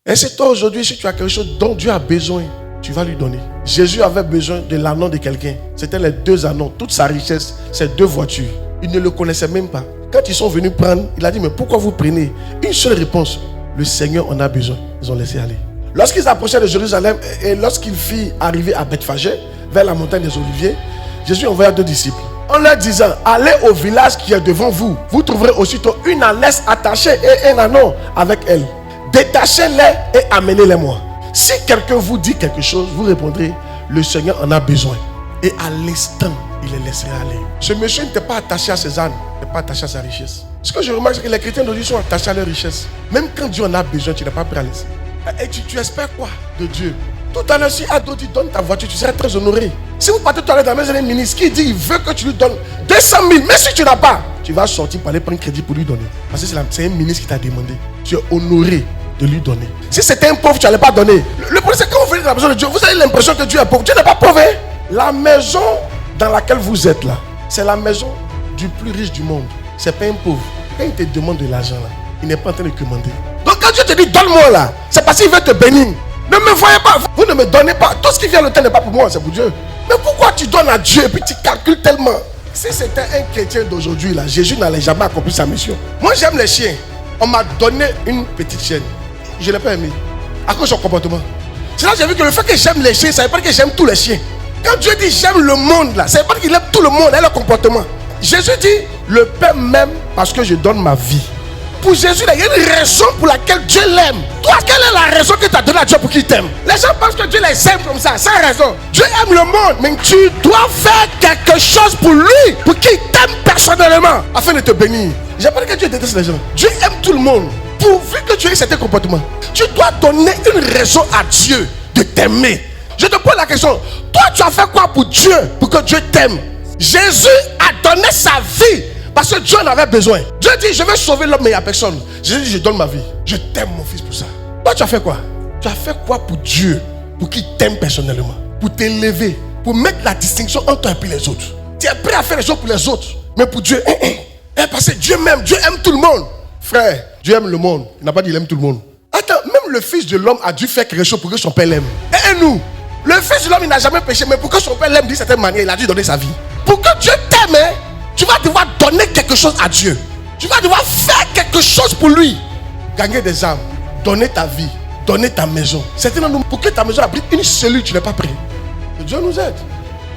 Et c'est toi aujourd'hui, si tu as quelque chose dont Dieu a besoin, tu vas lui donner. Jésus avait besoin de l'anneau de quelqu'un. C'était les 2 anneaux, toute sa richesse, ces 2 voitures. Il ne le connaissait même pas. Quand ils sont venus prendre, il a dit, mais pourquoi vous prenez? Une seule réponse, le Seigneur en a besoin. Ils ont laissé aller. Lorsqu'ils approchaient de Jérusalem et lorsqu'ils firent arriver à Bethphagée, vers la montagne des Oliviers, Jésus envoya 2 disciples. En leur disant, allez au village qui est devant vous. Vous trouverez aussitôt une ânesse attachée et un anneau avec elle. Détachez-les et amenez-les-moi. Si quelqu'un vous dit quelque chose, vous répondrez, le Seigneur en a besoin. Et à l'instant, il les laissera aller. Ce monsieur n'était pas attaché à ses ânes, il n'était pas attaché à sa richesse. Ce que je remarque, c'est que les chrétiens d'aujourd'hui sont attachés à leur richesse. Même quand Dieu en a besoin, tu n'es pas prêt à laisser. Et tu espères quoi de Dieu? Tout à l'heure, si Ado dit donne ta voiture, tu seras très honoré. Si vous partez tout à l'heure dans la maison d'un ministre qui dit il veut que tu lui donnes 200 000, mais si tu n'as pas, tu vas sortir pour aller prendre crédit pour lui donner. Parce que c'est un ministre qui t'a demandé. Tu es honoré de lui donner. Si c'était un pauvre, tu n'allais pas donner. Le problème, c'est quand vous venez dans la maison de Dieu, vous avez l'impression que Dieu est pauvre. Dieu n'est pas pauvre. La maison dans laquelle vous êtes là, c'est la maison du plus riche du monde. C'est pas un pauvre. Quand il te demande de l'argent là, il n'est pas en train de commander. Donc quand Dieu te dit donne-moi là, c'est parce qu'il veut te bénir. Ne me voyez pas, vous ne me donnez pas. Tout ce qui vient le temps n'est pas pour moi, c'est pour Dieu. Mais pourquoi tu donnes à Dieu et puis tu calcules tellement? Si c'était un chrétien d'aujourd'hui là, Jésus n'allait jamais accomplir sa mission. Moi j'aime les chiens. On m'a donné une petite chienne. Je ne l'ai pas aimée. À cause de son comportement. C'est là que j'ai vu que le fait que j'aime les chiens, ça ne veut pas dire que j'aime tous les chiens. Quand Dieu dit j'aime le monde là, ça ne veut pas dire qu'il aime tout le monde et le comportement. Jésus dit le Père m'aime parce que je donne ma vie. Pour Jésus, il y a une raison pour laquelle Dieu l'aime. Toi, quelle est la raison que tu as donnée à Dieu pour qu'il t'aime? Les gens pensent que Dieu les aime comme ça, sans raison. Dieu aime le monde, mais tu dois faire quelque chose pour lui, pour qu'il t'aime personnellement, afin de te bénir. J'ai pas dit que Dieu déteste les gens. Dieu aime tout le monde. Pourvu que tu aies certains comportements, tu dois donner une raison à Dieu de t'aimer. Je te pose la question. Toi, tu as fait quoi pour Dieu, pour que Dieu t'aime? Jésus a donné sa vie parce que Dieu en avait besoin. Dieu dit, je vais sauver l'homme, mais il n'y a personne. Jésus dit, je donne ma vie. Je t'aime, mon fils, pour ça. Toi, tu as fait quoi? Tu as fait quoi pour Dieu, pour qu'il t'aime personnellement, pour t'élever, pour mettre la distinction entre toi et puis les autres. Tu es prêt à faire les choses pour les autres, mais pour Dieu, parce que Dieu m'aime, Dieu aime tout le monde. Frère, Dieu aime le monde. Il n'a pas dit qu'il aime tout le monde. Attends, même le fils de l'homme a dû faire quelque chose pour que son père l'aime. Et nous, le fils de l'homme, il n'a jamais péché, mais pour que son père l'aime d'une certaine manière, il a dû donner sa vie. Pour que Dieu t'aime, tu vas devoir donner quelque chose à Dieu. Tu vas devoir faire quelque chose pour lui. Gagner des âmes, donner ta vie, donner ta maison. Certains d'entre nous, pour que ta maison abrite une cellule, tu n'es pas prêt. Que Dieu nous aide.